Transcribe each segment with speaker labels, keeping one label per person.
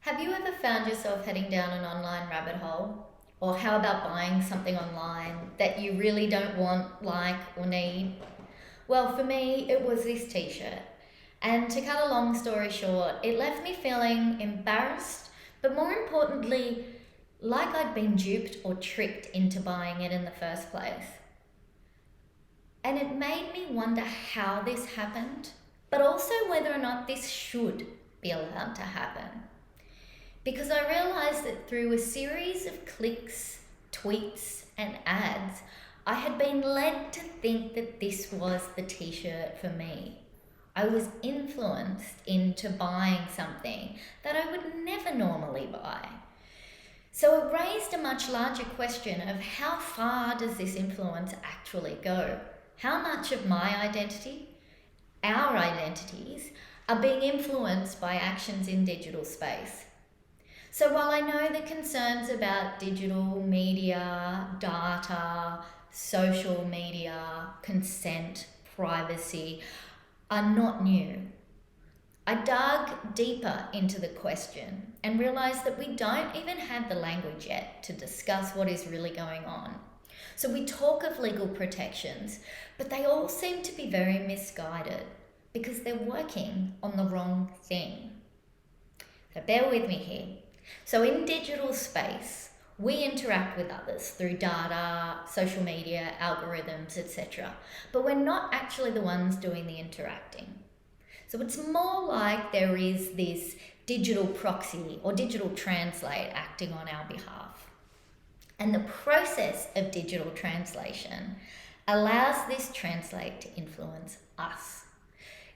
Speaker 1: Have you ever found yourself heading down an online rabbit hole? Or how about buying something online that you really don't want, like, or need? Well, for me, it was this t shirt. And to cut a long story short, it left me feeling embarrassed, but more importantly, like I'd been duped or tricked into buying it in the first place. And it made me wonder how this happened, but also whether or not this should be allowed to happen. Because I realised that through a series of clicks, tweets, and ads, I had been led to think that this was the t shirt for me. I was influenced into buying something that I would never normally buy. So it raised a much larger question of how far does this influence actually go? How much of my identity, our identities, are being influenced by actions in digital space? So while I know the concerns about digital media, data, social media, consent, privacy are not new, I dug deeper into the question and realised that we don't even have the language yet to discuss what is really going on. So we talk of legal protections, but they all seem to be very misguided because they're working on the wrong thing. So bear with me here. So in digital space, we interact with others through data, social media, algorithms, etc. But we're not actually the ones doing the interacting. So it's more like there is this digital proxy or digital translate acting on our behalf. And the process of digital translation allows this translate to influence us.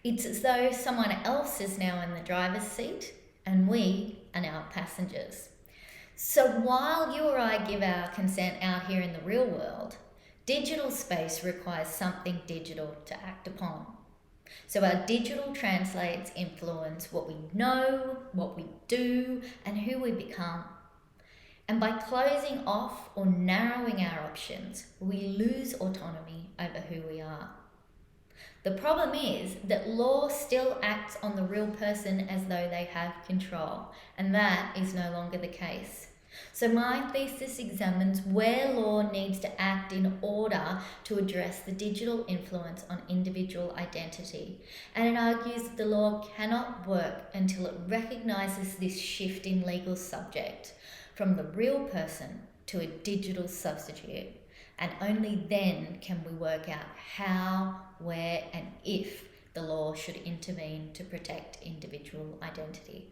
Speaker 1: It's as though someone else is now in the driver's seat and we are now passengers. So while you or I give our consent out here in the real world, digital space requires something digital to act upon. So our digital translates influence what we know, what we do, and who we become. And by closing off or narrowing our options, we lose autonomy over who we are. The problem is that law still acts on the real person as though they have control, and that is no longer the case. So my thesis examines where law needs to act in order to address the digital influence on individual identity. And it argues that the law cannot work until it recognises this shift in legal subject from the real person to a digital substitute. And only then can we work out how, where, and if the law should intervene to protect individual identity.